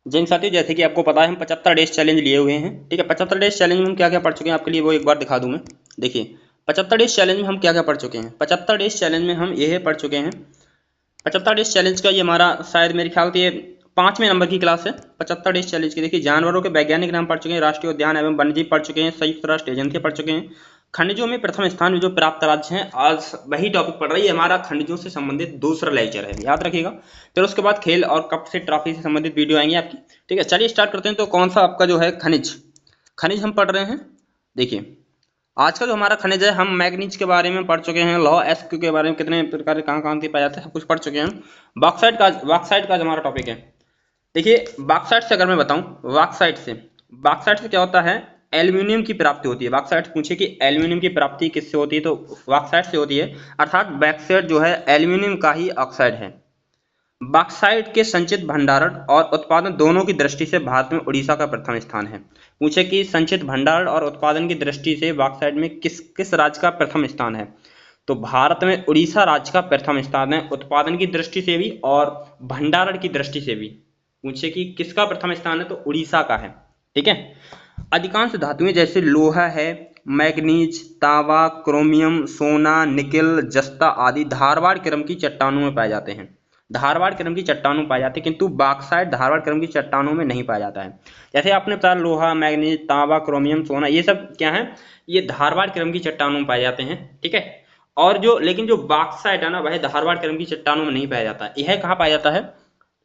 जिन साथियों, जैसे कि आपको पता है हम 75 डेज चैलेंज लिए हुए हैं। ठीक है, 75 डेज चैलेंज में हम क्या क्या पढ़ चुके हैं आपके लिए वो एक बार दिखा दूं मैं। देखिए 75 डेज चैलेंज में हम क्या क्या पढ़ चुके हैं। 75 डेज चैलेंज में हम ये पढ़ चुके हैं। 75 डेज चैलेंज का ये हमारा शायद मेरे ख्याल से ये 5वें नंबर की क्लास है 75 डेज चैलेंज की। देखिए जानवरों के वैज्ञानिक नाम पढ़ चुके हैं, राष्ट्रीय उद्यान एवं वन्यजीव पढ़ चुके हैं, संयुक्त राष्ट्र एजेंसी पढ़ चुके हैं, खनिजों में प्रथम स्थान जो प्राप्त राज्य हैं, आज वही टॉपिक पढ़ रही है। हमारा खनिजों से संबंधित दूसरा लेक्चर है, याद रखिएगा। फिर उसके बाद खेल और कप से ट्रॉफी से संबंधित वीडियो आएंगे आपकी। ठीक है, चलिए स्टार्ट करते हैं। तो कौन सा आपका जो है खनिज खनिज हम पढ़ रहे हैं। देखिए आज का जो हमारा खनिज है, हम मैग्नीज के बारे में पढ़ चुके हैं, लौह एसक्यू के बारे में, कितने प्रकार कहाँ कहाँ से पाए जाते हैं, सब कुछ पढ़ चुके हैं। बॉक्साइट का हमारा टॉपिक है। देखिए बॉक्साइट से अगर मैं बताऊं, बॉक्साइट से क्या होता है, एल्यूमिनियम की प्राप्ति होती है। बॉक्साइट पूछे कि एल्यूमिनियम की प्राप्ति किससे होती है, तो बॉक्साइट से होती है। अर्थात बॉक्साइट जो है एल्यूमिनियम का ही ऑक्साइड है। बॉक्साइट के संचित भंडारण और उत्पादन दोनों की दृष्टि से भारत में उड़ीसा का प्रथम स्थान है। पूछे कि संचित भंडारण और उत्पादन की दृष्टि से बॉक्साइट में किस किस राज्य का प्रथम स्थान है, तो भारत में उड़ीसा राज्य का प्रथम स्थान है, उत्पादन की दृष्टि से भी और भंडारण की दृष्टि से भी। पूछे कि किसका प्रथम स्थान है, तो उड़ीसा का है। ठीक है, अधिकांश धातुएं जैसे लोहा है, मैग्नीज, तांबा, क्रोमियम, सोना, निकेल, जस्ता आदि धारवाड़ क्रम की चट्टानों में पाए जाते हैं। धारवाड़ क्रम की चट्टानों में पाए जाते हैं, किंतु बॉक्साइट धारवाड़ क्रम की चट्टानों में नहीं पाया जाता है। जैसे आपने बताया लोहा, मैग्नीज, तांबा, क्रोमियम, सोना, ये सब क्या है, ये धारवाड़ क्रम की चट्टानों में पाए जाते हैं। ठीक है, और जो लेकिन जो बॉक्साइट है ना, वह धारवाड़ क्रम की चट्टानों में नहीं पाया जाता। यह कहाँ पाया जाता है,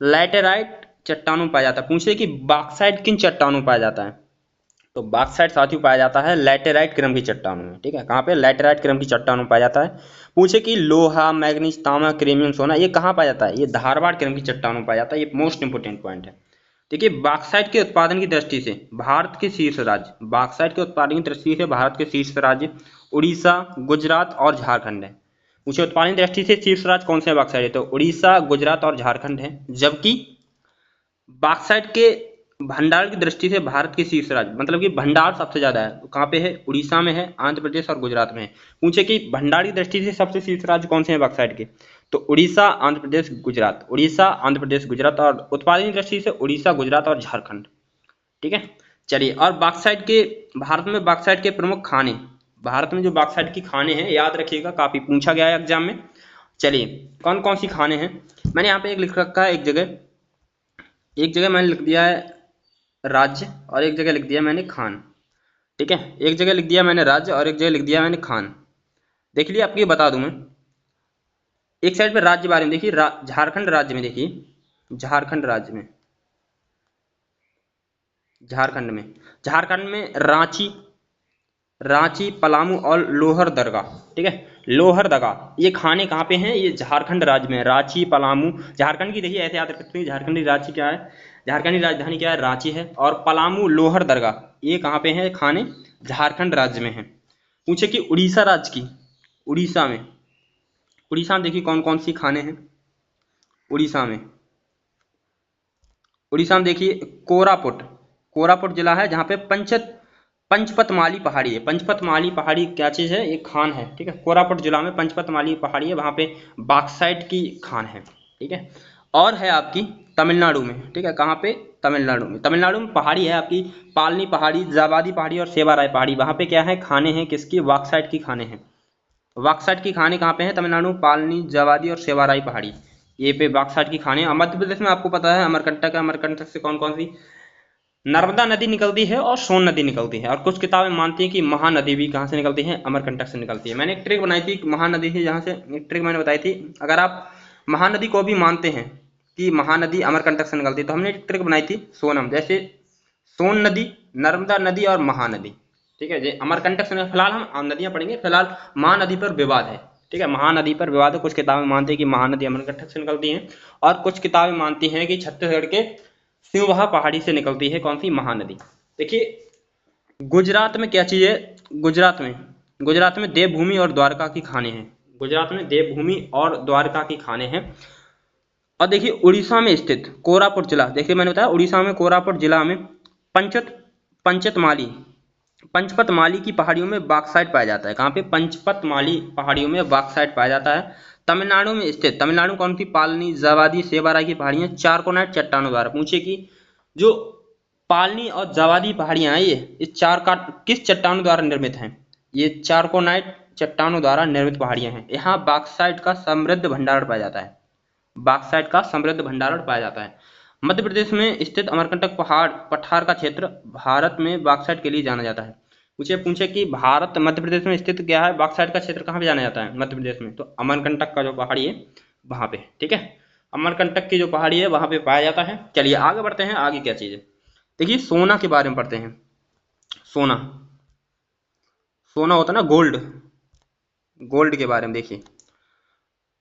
लैटेराइट चट्टानों में पाया जाता है। पूछे कि बॉक्साइट किन चट्टानों में पाया जाता है, तो बॉक्साइट साथियों पाया जाता है लैटेराइट क्रम की चट्टानों में। ठीक है, कहाँ पे, लैटेराइट क्रम की चट्टानों में पाया जाता है। पूछे कि लोहा, मैग्नीज, तांबा, क्रोमियम, सोना, ये कहाँ पाया जाता है, ये धारवाड़ क्रम की चट्टानों में पाया जाता है। ये मोस्ट इंपोर्टेंट पॉइंट है। देखिए बॉक्साइट के उत्पादन की दृष्टि से भारत के शीर्ष राज्य, बॉक्साइट के उत्पादन की दृष्टि से भारत के शीर्ष राज्य उड़ीसा, गुजरात और झारखंड है। पूछे उत्पादन की दृष्टि से शीर्ष राज्य कौन से बॉक्साइट है, तो उड़ीसा, गुजरात और झारखंड है। जबकि बॉक्साइट के भंडार की दृष्टि से भारत के शीर्ष राज्य, मतलब कि भंडार सबसे ज्यादा है, कहाँ पे है, उड़ीसा में है, आंध्र प्रदेश और गुजरात में है। पूछे कि भंडार की दृष्टि से सबसे शीर्ष राज्य कौन से हैं बॉक्साइट के, तो उड़ीसा, आंध्र प्रदेश, गुजरात, उड़ीसा, आंध्र प्रदेश, गुजरात, और उत्पादन की दृष्टि से उड़ीसा, गुजरात और झारखंड। ठीक है, चलिए। और बॉक्साइट के, भारत में बॉक्साइट के प्रमुख खाने, भारत में जो बॉक्साइट की खाने हैं, याद रखिएगा, काफी पूछा गया है एग्जाम में। चलिए कौन कौन सी खाने हैं, मैंने यहाँ पे एक लिख रखा है, एक जगह मैंने लिख दिया है राज्य और एक जगह लिख दिया मैंने खान। ठीक है, एक जगह लिख दिया मैंने राज्य और एक जगह लिख दिया मैंने खान। देख लिया, आपको ये बता दूं मैं। एक साइड पे राज्य बारे में देखिए, झारखंड राज्य में देखिए, झारखंड में रांची, पलामू और लोहरदगा। ठीक है, लोहरदगा, ये खाने कहाँ पे हैं, ये झारखंड राज्य में, रांची, पलामू। झारखंड की देखिए ऐसे याद रख सकते हैं, झारखंडी राज्य क्या है, झारखंडी राजधानी क्या है, रांची है, और पलामू, लोहरदगा, ये कहाँ पे हैं खाने, झारखंड राज्य में है। पूछे कि उड़ीसा राज्य की, उड़ीसा में, देखिए कौन कौन सी खाने हैं उड़ीसा में। उड़ीसा में देखिए कोरापुट जिला है, जहाँ पे पंचपतमाली पहाड़ी है। पंचपतमाली पहाड़ी क्या चीज है, एक खान है। ठीक है, कोरापुट जिला में पंचपतमाली पहाड़ी है, वहां पे बॉक्साइट की खान है। ठीक है, और है आपकी तमिलनाडु में। ठीक है, कहाँ पे, तमिलनाडु में पहाड़ी है आपकी, पालनी पहाड़ी, जाबादी पहाड़ी और सेवाराय पहाड़ी, वहां पे क्या है, खाने हैं किसकी, बॉक्साइट की खाने हैं। बॉक्साइट की खाने कहाँ पे है, तमिलनाडु, पालनी, जावादी और सेवाराई पहाड़ी, ये पे बॉक्साइट की खाने। मध्य प्रदेश में आपको पता है अमरकंटक है, अमरकंटक से कौन कौन सी, नर्मदा नदी निकलती है और सोन नदी निकलती है, और कुछ किताबें मानती हैं कि महानदी भी कहाँ से निकलती है, अमरकंटक से निकलती है। मैंने एक ट्रिक बनाई थी महानदी से, जहाँ से एक ट्रिक मैंने बताई थी, अगर आप महानदी को भी मानते हैं कि महानदी अमरकंटक से निकलती है, तो हमने एक ट्रिक बनाई थी सोनम, जैसे सोन नदी, नर्मदा नदी और महानदी। ठीक है, अमरकंटक से फिलहाल हम नदियां पढ़ेंगे, फिलहाल महानदी पर विवाद है। ठीक है, महानदी पर विवाद है, कुछ किताबें मानती हैं कि महानदी अमरकंटक से निकलती हैं, और कुछ किताबें मानती हैं कि छत्तीसगढ़ के सिंहवाहा पहाड़ी से निकलती है कौन सी, महानदी। देखिए गुजरात में क्या चीज है, गुजरात में देवभूमि और द्वारका की खाने हैं, गुजरात में देवभूमि और द्वारका की खाने हैं। और देखिए उड़ीसा में स्थित कोरापुट जिला, देखिए मैंने बताया उड़ीसा में कोरापुट जिला में पंचत पंचतमाली पंचपतमाली की पहाड़ियों में बॉक्साइट पाया जाता है। कहाँ पे, पंचपतमाली पहाड़ियों में बॉक्साइट पाया जाता है। तमिलनाडु में स्थित, तमिलनाडु कौन सी, पालनी, जावादी, सेवाराय की पहाड़ियां चारकोनाइट चट्टानों द्वारा। पूछे कि जो पालनी और जावादी पहाड़ियां हैं, ये इस चार का किस चट्टानों द्वारा निर्मित हैं? ये चारकोनाइट चट्टानों द्वारा निर्मित पहाड़ियां हैं। यहाँ बॉक्साइट का समृद्ध भंडारण पाया जाता है। बॉक्साइट का समृद्ध भंडारण पाया जाता है। मध्य प्रदेश में स्थित अमरकंटक पठार का क्षेत्र भारत में बॉक्साइट के लिए जाना जाता है। पूछे पूछे कि भारत मध्य प्रदेश में स्थित क्या है, बॉक्साइट का क्षेत्र कहाँ पे जाना जाता है मध्य प्रदेश में? तो अमरकंटक का जो पहाड़ी है वहां पे, ठीक है, अमरकंटक की जो पहाड़ी है वहां पे पाया जाता है। चलिए आगे बढ़ते हैं, आगे क्या चीज है देखिए, सोना के बारे में पढ़ते हैं। सोना, सोना होता है ना गोल्ड, गोल्ड के बारे में देखिए।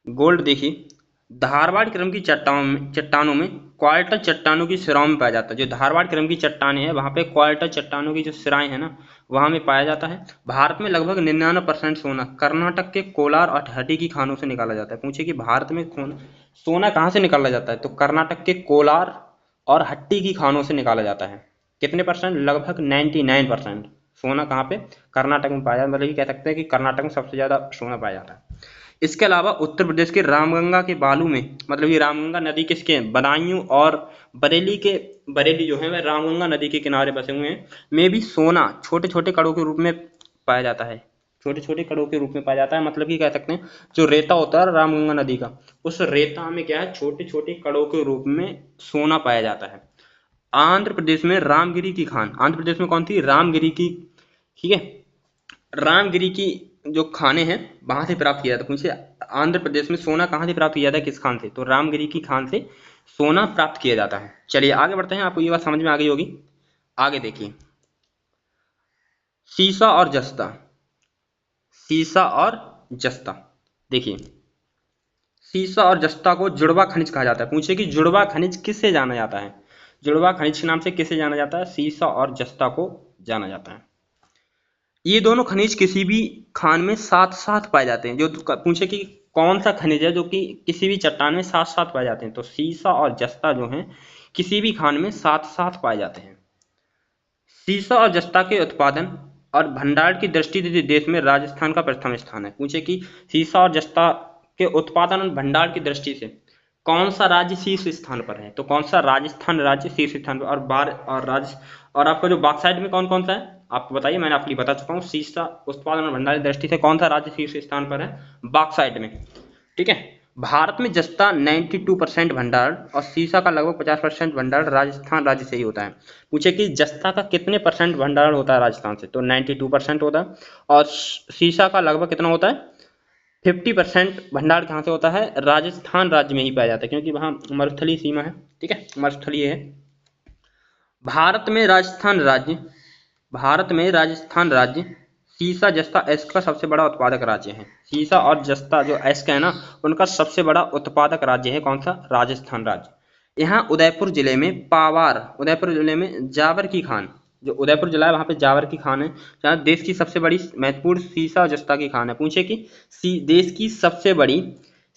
गोल्ड देखिए, धारवाड़ क्रम की चट्टानों में क्वार्टर चट्टानों की सिराओं में पाया जाता है। जो धारवाड़ क्रम की चट्टानें हैं वहाँ पे क्वार्टर चट्टानों की जो सिराएं हैं ना, वहाँ में पाया जाता है। भारत में लगभग 99% सोना कर्नाटक के कोलार और हड्डी की खानों से निकाला जाता है। पूछे कि भारत में सोना कहाँ से निकाला जाता है? तो कर्नाटक के कोलार और हट्टी की खानों से निकाला जाता है। कितने परसेंट? लगभग 99% सोना कहाँ पे? कर्नाटक में पाया जाता है। मतलब ये कह सकते हैं कि कर्नाटक में सबसे ज़्यादा सोना पाया जाता है। इसके अलावा उत्तर प्रदेश के रामगंगा के बालू में, मतलब ये रामगंगा नदी किसके हैं? बदायूं और बरेली जो है वह रामगंगा नदी के किनारे बसे हुए हैं, में भी सोना छोटे छोटे कणों के रूप में पाया जाता है। छोटे छोटे कणों के रूप में पाया जाता है, मतलब कि कह सकते हैं जो रेता होता है रामगंगा नदी का, उस रेता में क्या है, छोटे छोटे कणों के रूप में सोना पाया जाता है। आंध्र प्रदेश में रामगिरी की खान, आंध्र प्रदेश में कौन थी? रामगिरी की, ठीक है, रामगिरी की जो खाने हैं वहां से प्राप्त किया जाता है। पूछे आंध्र प्रदेश में सोना कहाँ से प्राप्त किया जाता है, किस खान से? तो रामगिरी की खान से सोना प्राप्त किया जाता है। चलिए आगे बढ़ते हैं, आपको ये बात समझ में आ गई होगी। आगे देखिए, सीसा और जस्ता, सीसा और जस्ता देखिए, सीसा और जस्ता को जुड़वा खनिज कहा जाता है। पूछे कि जुड़वा खनिज किससे जाना जाता है? जुड़वा खनिज के नाम से किसे जाना जाता है? सीसा और जस्ता को जाना जाता है। ये दोनों खनिज किसी भी खान में साथ साथ पाए जाते हैं। जो पूछे कि कौन सा खनिज है जो कि किसी भी चट्टान में साथ साथ पाए जाते हैं, तो सीसा और जस्ता जो हैं किसी भी खान में साथ साथ पाए जाते हैं। सीसा और जस्ता के उत्पादन और भंडार की दृष्टि से देश में राजस्थान का प्रथम स्थान है। पूछे कि सीसा और जस्ता के उत्पादन और भंडार की दृष्टि से कौन सा राज्य शीर्ष स्थान पर है? तो कौन सा? राजस्थान राज्य शीर्ष स्थान पर। और आपका जो बॉक्साइट में कौन कौन सा है आपको बताइए, मैंने आपको बता चुका हूँ। सीसा उत्पादन और भंडार की दृष्टि से कौन सा राज्य शीर्ष स्थान पर है? बॉक्साइट में, ठीक है। भारत में जस्ता 92% भंडारण और सीसा का लगभग 50% भंडारण राजस्थान राज्य से ही होता है। पूछे कि जस्ता का कितने परसेंट भंडारण होता है राजस्थान से? तो 92% होता है। और सीसा का लगभग कितना होता है? 50% भंडार कहाँ से होता है? राजस्थान राज्य में ही पाया जाता है, क्योंकि वहाँ मरुस्थलीय सीमा है, ठीक है, मरुस्थलीय है। भारत में राजस्थान राज्य, भारत में राजस्थान राज्य सीसा जस्ता एस्क का सबसे बड़ा उत्पादक राज्य है। सीसा और जस्ता जो एस्क है ना, उनका सबसे बड़ा उत्पादक राज्य है कौन सा? राजस्थान राज्य। यहाँ उदयपुर जिले में उदयपुर जिले में जावर की खान, जो उदयपुर जिला है वहाँ पे जावर की खान है, जहाँ देश की सबसे बड़ी महत्वपूर्ण सीसा और जस्ता की खान है। पूछे कि देश की सबसे बड़ी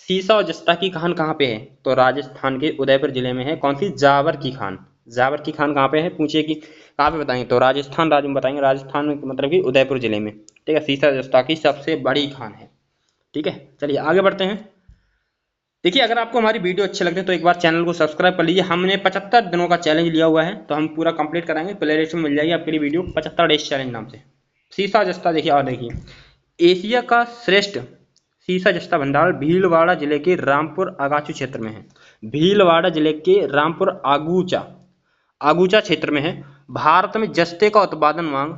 सीसा और जस्ता की खान कहाँ पे है? तो राजस्थान के उदयपुर जिले में है। कौन सी? जावर की खान। जावर की खान कहाँ पे है? पूछिए कि कहाँ पे बताएंगे? तो राजस्थान राज्य में बताएंगे। राजस्थान में मतलब कि उदयपुर जिले में, ठीक है, सीसा जस्ता की सबसे बड़ी खान है, ठीक है। चलिए आगे बढ़ते हैं। देखिए अगर आपको हमारी वीडियो अच्छी लगती है तो एक बार चैनल को सब्सक्राइब कर लीजिए। हमने 75 दिनों का चैलेंज लिया हुआ है, तो हम पूरा कंप्लीट कराएंगे। प्ले लिस्ट में मिल जाएगी आपके लिए वीडियो 75 डेज चैलेंज नाम से। सीसा जस्ता देखिए, और देखिए, एशिया का श्रेष्ठ सीसा जस्ता भंडार भीलवाड़ा जिले के रामपुर आगाचू क्षेत्र में है। भीलवाड़ा जिले के रामपुर आगूचा क्षेत्र में है। भारत में जस्ते का उत्पादन मांग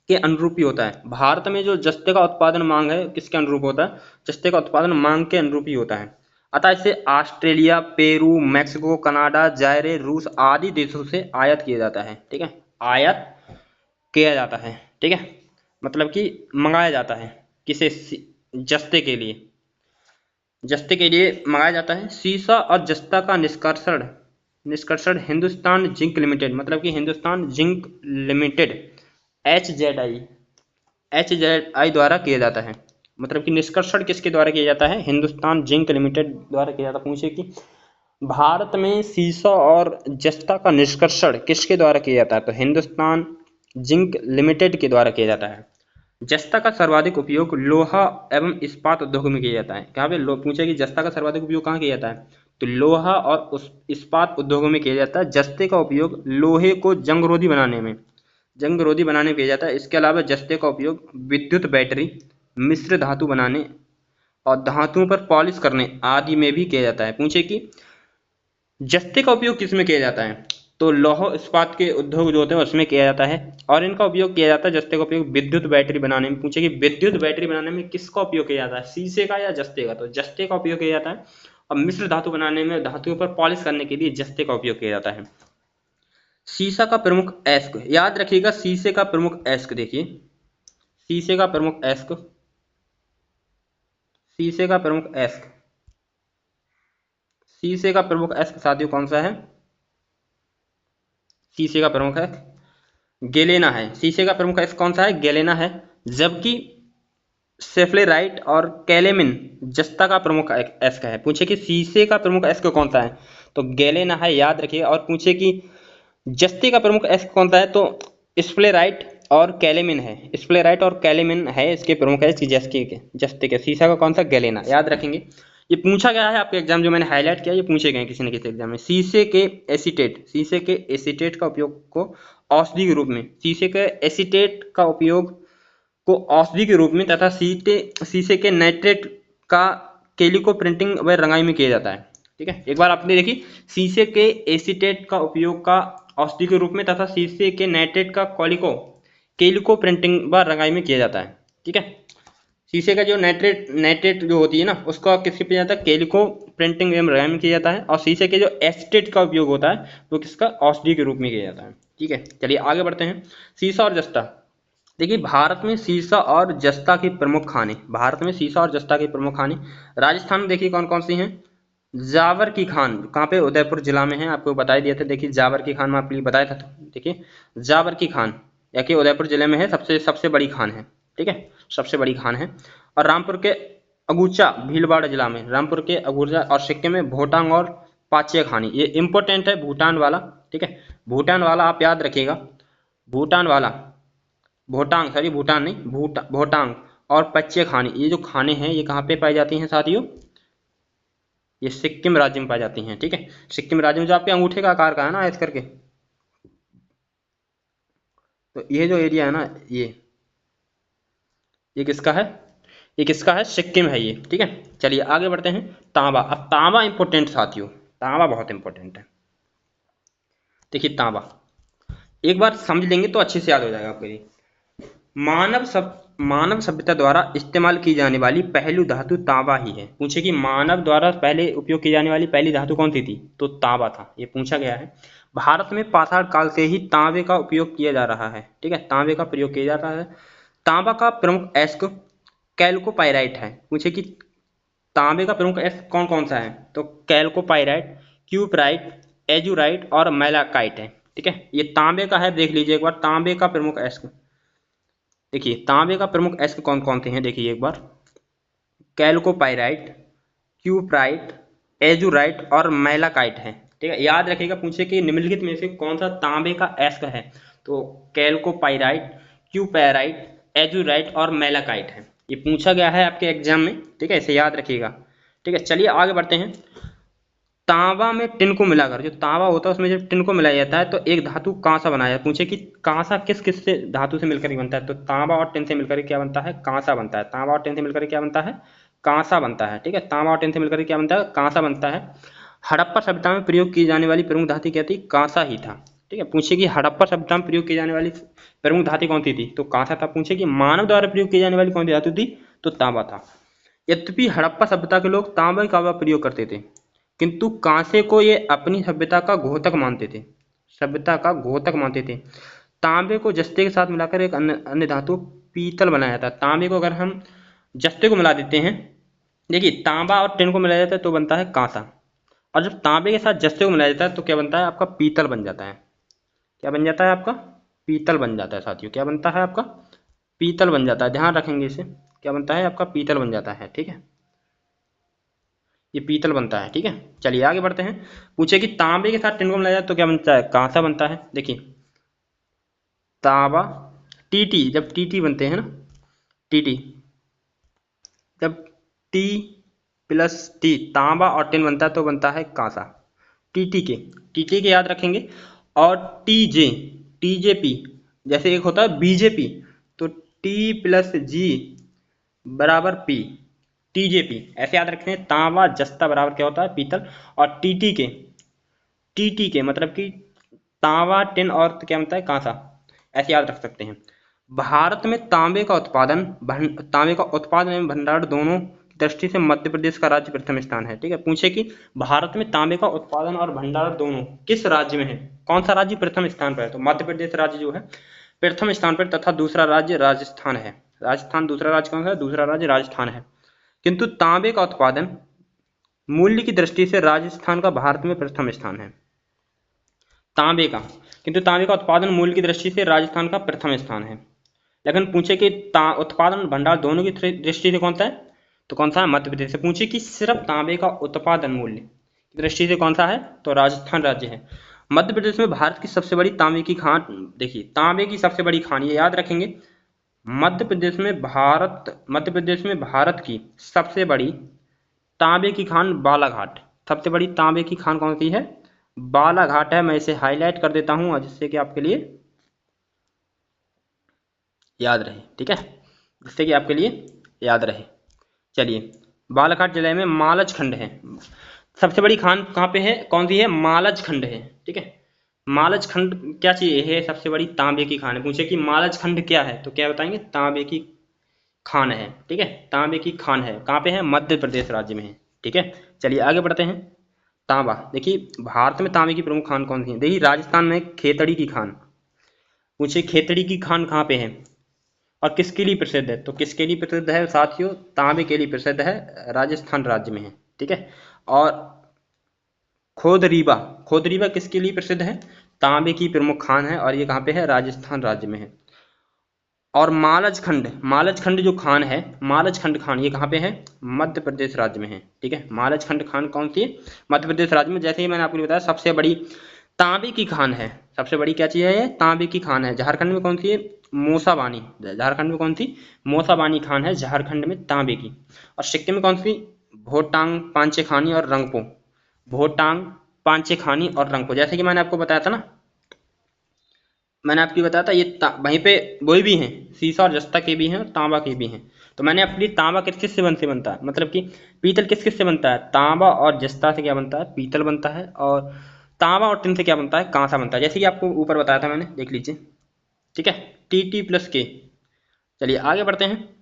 के अनुरूप ही होता है। भारत में जो जस्ते का उत्पादन मांग है किसके अनुरूप होता है? जस्ते का उत्पादन मांग के अनुरूप ही होता है। अतः इसे ऑस्ट्रेलिया, पेरू, मैक्सिको, कनाडा, जायरे, रूस आदि देशों से आयात किया जाता है, ठीक है, आयात किया जाता है, ठीक है, मतलब कि मंगाया जाता है। किसे? जस्ते के लिए, जस्ते के लिए मंगाया जाता है। सीसा और जस्ता का निष्कर्षण हिंदुस्तान जिंक लिमिटेड, मतलब कि Hindustan zinc limited H Z I द्वारा किया जाता है। मतलब कि निष्कर्षण किसके द्वारा किया जाता है? हिंदुस्तान जिंक लिमिटेड द्वारा किया जाता है। पूछे कि भारत में सीसा और जस्ता का निष्कर्षण किसके द्वारा किया जाता है? तो हिंदुस्तान जिंक लिमिटेड के द्वारा किया जाता है। जस्ता का सर्वाधिक उपयोग लोहा एवं इस्पात उद्योग में किया जाता है। कहाँ पे? पूछे कि जस्ता का सर्वाधिक उपयोग कहाँ किया जाता है? तो लोहा और उस इस्पात उद्योगों में किया जाता है। जस्ते का उपयोग लोहे को जंगरोधी बनाने में किया जाता है। इसके अलावा जस्ते का उपयोग विद्युत बैटरी, मिश्र धातु बनाने और धातुओं पर पॉलिश करने आदि में भी किया जाता है। पूछे कि जस्ते का उपयोग किस में किया जाता है, तो लौह इस्पात के उद्योग जो होते हैं उसमें किया जाता है। और इनका उपयोग किया जाता है, जस्ते का उपयोग विद्युत बैटरी बनाने में। पूछे कि विद्युत बैटरी बनाने में किसका उपयोग किया जाता है, शीशे का या जस्ते का, तो जस्ते का उपयोग किया जाता है। और मिश्र धातु बनाने में धातुओं पर पॉलिश करने के लिए जस्ते का उपयोग किया जाता है। शीशा का प्रमुख अयस्क, याद रखिएगा शीशे का प्रमुख अयस्क, देखिए शीशे का प्रमुख अयस्क, शीशे का प्रमुख अयस्क, शीशे का प्रमुख अयस्क साथियों कौन सा है, शीशे का प्रमुख अयस्क गैलेना है। शीशे का प्रमुख अयस्क कौन सा है, गैलेना है। जबकि सेफ्लेराइट और कैलेमिन जस्ता का प्रमुख अयस्क है। पूछे कि शीशे का प्रमुख अयस्क कौन सा है, तो गैलेना है, याद रखिए। और पूछे कि जस्ते का प्रमुख अयस्क कौन सा है, तो स्प्लेराइट और कैलेमिन है। स्प्लेराइट और कैलेमिन है इसके प्रमुख अयस्क जस्ते के। शीशा का कौन सा, गैलेना, याद रखेंगे। ये पूछा गया है आपके एग्जाम, जो मैंने हाईलाइट किया ये पूछे गए किसी न किसी एग्जाम में। शीशे के एसीटेट का उपयोग को औषधि के रूप में, शीशे के एसीटेट का उपयोग को औषधि के रूप में तथा शीशे के नाइट्रेट का केलिको प्रिंटिंग व रंगाई में किया जाता है। ठीक है, एक बार आपने देखी, शीशे के एसीटेट का उपयोग का औषधि के रूप में तथा शीशे के नाइट्रेट का केलिको प्रिंटिंग व रंगाई में किया जाता है। ठीक है, शीशे का जो नाइट्रेट जो होती है ना, उसका किसके किया जाता है, केलिको प्रिंटिंग एवं रंगाई में किया जाता है। और शीशे के जो एसीटेट का उपयोग होता है वो किसका, औषधि के रूप में किया जाता है। ठीक है, चलिए आगे बढ़ते हैं। शीशा और जस्ता, देखिए भारत में शीशा और जस्ता की प्रमुख खाने, राजस्थान में देखिए कौन कौन सी हैं। जावर की खान, कहाँ पे, उदयपुर जिला में है, आपको बताई दिए थे। देखिए जावर की खान में आपके लिए बताया था, तो देखिए जावर की खान या कि उदयपुर जिले में है, सबसे बड़ी खान है। ठीक है, सबसे बड़ी खान है। और रामपुर के अगुचा भीलवाड़ा जिला में, रामपुर के अगुचा, और सिक्किम में भोटांग और पाचे खानी। ये इंपॉर्टेंट है, भूटान वाला। ठीक है, भूटान वाला आप याद रखिएगा, भूटान वाला, भूटान नहीं, भोटांग और पच्चे खानी, ये जो खाने हैं ये कहाँ पे पाई जाती हैं साथियों, ये सिक्किम राज्य में पाई जाती हैं। ठीक है, सिक्किम राज्य में जो आपके अंगूठे का आकार का है ना ऐसे करके, तो ये जो एरिया है ना, ये किसका है, सिक्किम है ये। ठीक है, चलिए आगे बढ़ते हैं। तांबा, अब तांबा इंपॉर्टेंट साथियों, तांबा बहुत इंपॉर्टेंट है। देखिए तांबा एक बार समझ लेंगे तो अच्छे से याद हो जाएगा आपके लिए। मानव सभ्यता द्वारा इस्तेमाल की जाने वाली पहली धातु तांबा ही है। पूछे कि मानव द्वारा पहले उपयोग की जाने वाली पहली धातु कौन सी थी, तो तांबा था, ये पूछा गया है। भारत में पाषाण काल से ही तांबे का उपयोग किया जा रहा है। ठीक है, तांबे का प्रयोग किया जा रहा है। तांबा का प्रमुख अयस्क कैल्कोपाइराइट है। पूछे कि तांबे का प्रमुख अयस्क कौन कौन सा है, तो कैल्कोपाइराइट, क्यूपराइट, एजुराइट और मैलाकाइट है। ठीक है, ये तांबे का है, देख लीजिए एक बार तांबे का प्रमुख अयस्क। देखिए तांबे का प्रमुख अयस्क कौन कौन से हैं, देखिए एक बार, कैल्कोपाइराइट, क्यूपराइट, एजुराइट और मैलाकाइट है। ठीक है, याद रखिएगा, पूछे कि निम्नलिखित में से कौन सा तांबे का अयस्क है, तो कैल्कोपाइराइट, क्यूपैराइट, एजुराइट और मैलाकाइट है। ये पूछा गया है आपके एग्जाम में। ठीक है, इसे याद रखिएगा। ठीक है, चलिए आगे बढ़ते हैं। तांबा में टिन को मिलाकर, जो तांबा होता है उसमें जब टिन को मिलाया जाता है तो एक धातु कांसा बनाया जाता है। पूछे कि कांसा किस किस से धातु से मिलकर ही बनता है, तो तांबा और टिन से मिलकर क्या बनता है, कांसा बनता है। तांबा और टिन से मिलकर क्या बनता है, कांसा बनता है। ठीक है, तांबा और टिन से मिलकर क्या बनता है, कांसा बनता है। हड़प्पा सभ्यता में प्रयोग की जाने वाली प्रमुख धातु क्या थी, कांसा ही था। ठीक है, पूछे कि हड़प्पा सभ्यता में प्रयोग की जाने वाली प्रमुख धातु कौन सी थी, तो कांसा था। पूछे कि मानव द्वारा प्रयोग की जाने वाली कौन सी धातु थी, तो तांबा था। यद्यपि हड़प्पा सभ्यता के लोग तांबे का प्रयोग करते थे, किंतु कांसे को ये अपनी सभ्यता का घोतक मानते थे। तांबे को जस्ते के साथ मिलाकर एक अन्य धातु पीतल बनाया था। तांबे को अगर हम जस्ते को मिला देते हैं, देखिए तांबा और टिन को मिलाया जाता है तो बनता है कांसा, और जब तांबे के साथ जस्ते को मिलाया जाता है तो क्या बनता है, आपका पीतल बन जाता है। क्या बन जाता है आपका, पीतल बन जाता है साथियों। क्या बनता है आपका, पीतल बन जाता है, ध्यान रखेंगे इसे। क्या बनता है आपका, पीतल बन जाता है। ठीक है, ये पीतल बनता है। ठीक है, चलिए आगे बढ़ते हैं। पूछे कि तांबे के साथ टिन को मिलाया जाए तो क्या बनता है, कांसा बनता है। देखिए तांबा, टीटी, जब टीटी बनते हैं ना, टीटी, जब टी प्लस टी, तांबा और टिन बनता है तो बनता है कांसा। टी के याद रखेंगे। और टीजे, टीजेपी, जैसे एक होता है बीजेपी, तो टी प्लस जी बराबर पी, टीजेपी ऐसे याद रखेंगे। तांबा जस्ता बराबर क्या होता है पीतल। और टीटी के मतलब कि तांबा टिन और तो क्या बनता है कांसा, ऐसे याद रख सकते हैं। भारत में तांबे का उत्पादन एवं भंडार दोनों की दृष्टि से मध्य प्रदेश का राज्य प्रथम स्थान है। ठीक है, पूछे कि भारत में तांबे का उत्पादन और भंडार दोनों किस राज्य में है, कौन सा राज्य प्रथम स्थान पर है, तो मध्य प्रदेश राज्य जो है प्रथम स्थान पर, तथा दूसरा राज्य राजस्थान है। राजस्थान दूसरा राज्य कौन सा है, दूसरा राज्य राजस्थान है। किंतु तांबे का उत्पादन मूल्य की दृष्टि से राजस्थान का भारत में प्रथम स्थान है। तांबे का, किंतु तांबे का उत्पादन मूल्य की दृष्टि से राजस्थान का प्रथम स्थान है। लेकिन पूछे कि उत्पादन भंडार दोनों की दृष्टि से कौन सा है, तो कौन सा है मध्य प्रदेश से। पूछे कि सिर्फ तांबे का उत्पादन मूल्य की दृष्टि से कौन सा है, तो राजस्थान राज्य है। मध्य प्रदेश में भारत की सबसे बड़ी तांबे की खान, देखिए तांबे की सबसे बड़ी खान, ये याद रखेंगे। मध्य प्रदेश में भारत की सबसे बड़ी तांबे की खान बालाघाट, सबसे बड़ी तांबे की खान कौन सी है, बालाघाट है। मैं इसे हाईलाइट कर देता हूं जिससे कि आपके लिए याद रहे। ठीक है, जिससे कि आपके लिए याद रहे। चलिए, बालाघाट जिले में मालज खंड है, सबसे बड़ी खान कहाँ पे है, कौन सी है, मालज खंड है। ठीक है, मालज खंड क्या चीज है, सबसे बड़ी तांबे की खान है। पूछे कि मालज खंड क्या है, तो क्या बताएंगे, तांबे की खान है। ठीक है, तांबे की खान है, कहाँ पे है, मध्य प्रदेश राज्य में है। ठीक है, चलिए आगे बढ़ते हैं। तांबा, देखिए भारत में तांबे की प्रमुख खान कौन सी है, देखिए राजस्थान में खेतड़ी की खान। पूछे खेतड़ी की खान कहाँ पे है और किसके लिए प्रसिद्ध है, तो किसके लिए प्रसिद्ध है साथियों, तांबे के लिए प्रसिद्ध है, राजस्थान राज्य में है। ठीक है, और खोदरीबा, खोदरीबा किसके लिए प्रसिद्ध है, तांबे की प्रमुख खान है, और ये कहाँ पे है, राजस्थान राज्य में है। और मालज खंड जो खान है, मालज खंड खान, ये कहाँ पे है, मध्य प्रदेश राज्य में है। ठीक है, मालज खंड खान कौन सी है, मध्य प्रदेश राज्य में। जैसे ही मैंने आपको बताया सबसे बड़ी तांबे की खान है, सबसे बड़ी क्या चीज है, ये तांबे की खान है। झारखंड में कौन सी है, मोसाबानी, झारखंड में कौन सी, मोसाबानी खान है झारखंड में तांबे की। और सिक्किम में कौन सी, भोटांग पांचेखानी और रंगपो, भोटांग पांचेखानी और रंगपो। जैसे कि मैंने आपको बताया था ना, मैंने आपको बताया था ये वहीं पे वही भी हैं, सीसा और जस्ता के भी हैं और तांबा के भी हैं। तो मैंने अपनी तांबा किस किस से बनता है, मतलब कि पीतल किस किस से बनता है, तांबा और जस्ता से क्या बनता है, पीतल बनता है। और तांबा और टिन से क्या बनता है, कांसा बनता है, जैसे कि आपको ऊपर बताया था मैंने, देख लीजिए। ठीक है, टी प्लस के। चलिए आगे बढ़ते हैं।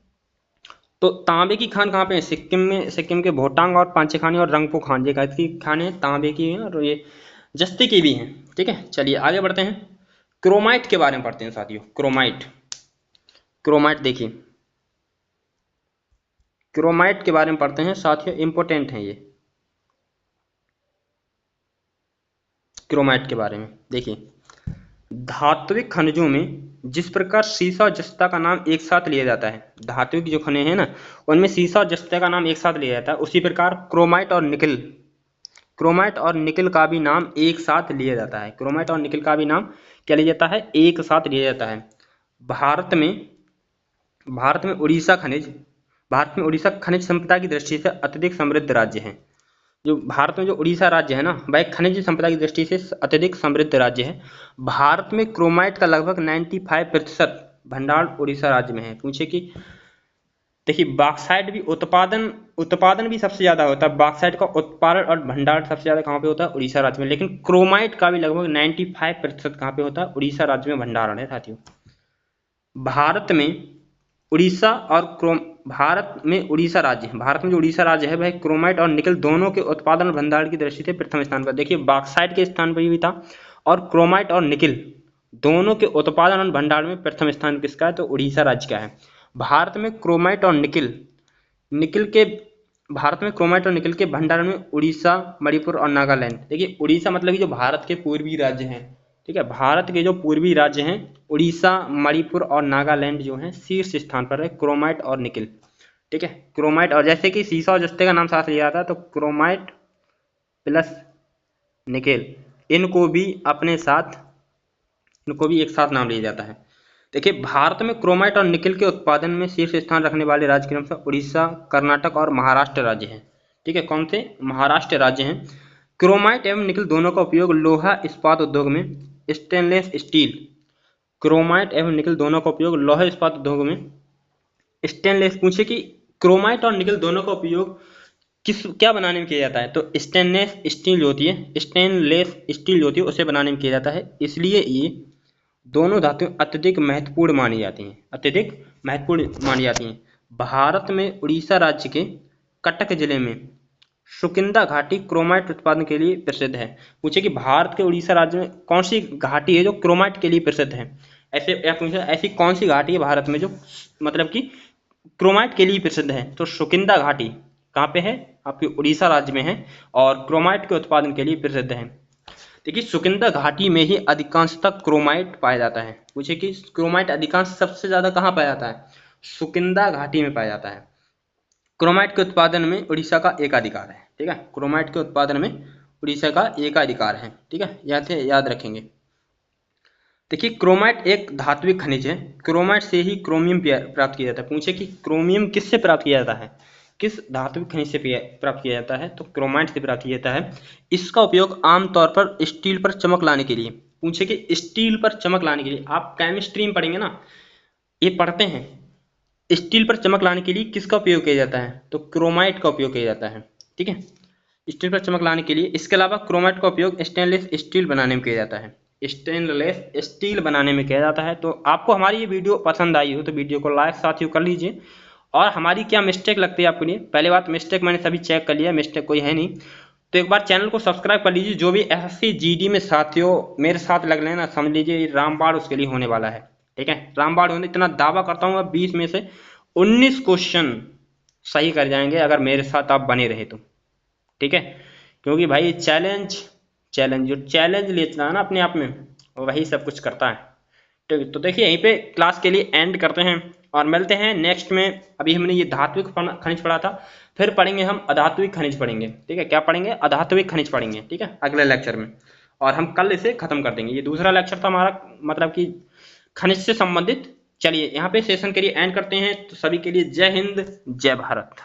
तो तांबे की खान कहाँ पे है, सिक्किम में, सिक्किम के भोटांग और पांचेखानी और रंगपो खान, ये की खान है, तांबे की है, और ये जस्ते की भी हैं। ठीक है, चलिए आगे बढ़ते हैं। क्रोमाइट के बारे में पढ़ते हैं साथियों। क्रोमाइट देखिए, क्रोमाइट के बारे में पढ़ते हैं साथियों, इंपॉर्टेंट है ये। क्रोमाइट के बारे में देखिए, धात्विक खनिजों में जिस प्रकार सीसा और जस्ता का नाम एक साथ लिया जाता है, धात्विक जो खनिज है ना, उनमें सीसा और जस्ता का नाम एक साथ लिया जाता है, उसी प्रकार क्रोमाइट और निकल का भी नाम एक साथ लिया जाता है। क्रोमाइट और निकल का भी नाम क्या लिया जाता है, एक साथ लिया जाता है। भारत में उड़ीसा खनिज संपदा की दृष्टि से अत्यधिक समृद्ध राज्य है। जो भारत में जो उड़ीसा राज्य है ना, वह खनिज संपदा की दृष्टि से अत्यधिक समृद्ध राज्य है। भारत में क्रोमाइट का लगभग 95% भंडार उड़ीसा राज्य में है। पूछे कि देखिए, बॉक्साइट भी उत्पादन भी सबसे ज्यादा होता है, बॉक्साइट का उत्पादन और भंडार सबसे ज्यादा कहाँ पे होता है, उड़ीसा राज्य में। लेकिन क्रोमाइट का भी लगभग 95% कहाँ पे होता है, उड़ीसा राज्य में भंडारण है साथियों। भारत में जो उड़ीसा राज्य है वह क्रोमाइट और निकल दोनों के उत्पादन भंडार की दृष्टि से प्रथम स्थान पर। देखिए, बॉक्साइट के स्थान पर भी था, और क्रोमाइट और निकल दोनों के उत्पादन और भंडार में प्रथम स्थान किसका है, तो उड़ीसा राज्य का है। भारत में क्रोमाइट और निकल के भंडार में उड़ीसा, मणिपुर और नागालैंड। देखिए, उड़ीसा मतलब कि जो भारत के पूर्वी राज्य हैं। ठीक है, भारत के जो पूर्वी राज्य हैं, उड़ीसा, मणिपुर और नागालैंड जो हैं शीर्ष स्थान पर है क्रोमाइट और निकल। ठीक है, क्रोमाइट, और जैसे कि सीसा और जस्ते का नाम साथ लिया था, तो क्रोमाइट प्लस निकल, इनको भी एक साथ नाम लिया जाता है। देखिए, भारत में क्रोमाइट और निकल के उत्पादन में शीर्ष स्थान रखने वाले राज्य क्रम से उड़ीसा, कर्नाटक और महाराष्ट्र राज्य हैं। ठीक है, कौन से महाराष्ट्र राज्य हैं। क्रोमाइट एवं निकल दोनों का उपयोग लोहा इस्पात उद्योग में, स्टेनलेस स्टील, क्रोमाइट एवं निकल दोनों का उपयोग लोहा इस्पात उद्योग में, स्टेनलेस, पूछे कि क्रोमाइट और निकल दोनों का उपयोग क्या बनाने में किया जाता है, तो स्टेनलेस स्टील जो होती है, स्टेनलेस स्टील जो होती है उसे बनाने में किया जाता है। इसलिए ये दोनों धातुएं अत्यधिक महत्वपूर्ण मानी जाती हैं, अत्यधिक महत्वपूर्ण मानी जाती हैं। भारत में उड़ीसा राज्य के कटक जिले में सुकिंदा घाटी क्रोमाइट उत्पादन के लिए प्रसिद्ध है। पूछे कि भारत के उड़ीसा राज्य में कौन सी घाटी है जो क्रोमाइट के लिए प्रसिद्ध है, ऐसे या पूछे ऐसी कौन सी घाटी है भारत में जो मतलब कि क्रोमाइट के लिए प्रसिद्ध है, तो सुकिंदा घाटी कहाँ पे है, आपके उड़ीसा राज्य में है और क्रोमाइट के उत्पादन के लिए प्रसिद्ध है। देखिए सुकिंदा घाटी में ही अधिकांशतः क्रोमाइट पाया जाता है। पूछे कि क्रोमाइट अधिकांश सबसे ज्यादा कहाँ पाया जाता है, सुकिंदा घाटी में पाया जाता है। क्रोमाइट के उत्पादन में उड़ीसा का एकाधिकार है। ठीक है, क्रोमाइट के उत्पादन में उड़ीसा का एकाधिकार है। ठीक है, याद रखेंगे। देखिए क्रोमाइट एक धात्विक खनिज है, क्रोमाइट से ही क्रोमियम प्राप्त किया जाता है। पूछे कि क्रोमियम किससे प्राप्त किया जाता है, किस धात्विक खनिज से प्राप्त किया जाता है, तो क्रोमाइट से प्राप्त किया जाता है। इसका उपयोग आमतौर पर स्टील पर चमक लाने के लिए, पूछे कि स्टील पर चमक लाने के लिए, आप केमिस्ट्री में पढ़ेंगे ना, ये पढ़ते हैं, स्टील पर चमक लाने के लिए किसका उपयोग किया जाता है, तो क्रोमाइट का उपयोग किया जाता है। ठीक है, स्टील पर चमक लाने के लिए। इसके अलावा क्रोमाइट का उपयोग स्टेनलेस स्टील बनाने में किया जाता है, स्टेनलेस स्टील बनाने में किया जाता है। तो आपको हमारी ये वीडियो पसंद आई हो तो वीडियो को लाइक साथियों कर लीजिए। और हमारी क्या मिस्टेक लगती है आपके लिए, पहले बात मिस्टेक मैंने सभी चेक कर लिया, मिस्टेक कोई है नहीं, तो एक बार चैनल को सब्सक्राइब कर लीजिए। जो भी एसएससी जीडी में साथियों मेरे साथ लग लेना, समझ लीजिए रामबाण उसके लिए होने वाला है। ठीक है, रामबाण होने इतना दावा करता हूँ, 20 में से 19 क्वेश्चन सही कर जाएंगे अगर मेरे साथ आप बने रहे तो। ठीक है, क्योंकि भाई चैलेंज जो चैलेंज लेता है ना अपने आप में, वही सब कुछ करता है। ठीक, तो देखिए यहीं पे क्लास के लिए एंड करते हैं और मिलते हैं नेक्स्ट में। अभी हमने ये धात्विक खनिज पढ़ा था, फिर पढ़ेंगे हम अधात्विक खनिज पढ़ेंगे। ठीक है, क्या पढ़ेंगे, अधात्विक खनिज पढ़ेंगे। ठीक है, अगले लेक्चर में, और हम कल इसे खत्म कर देंगे। ये दूसरा लेक्चर था हमारा, मतलब कि खनिज से संबंधित। चलिए यहाँ पे सेशन के लिए एंड करते हैं। तो सभी के लिए जय हिंद, जय भारत।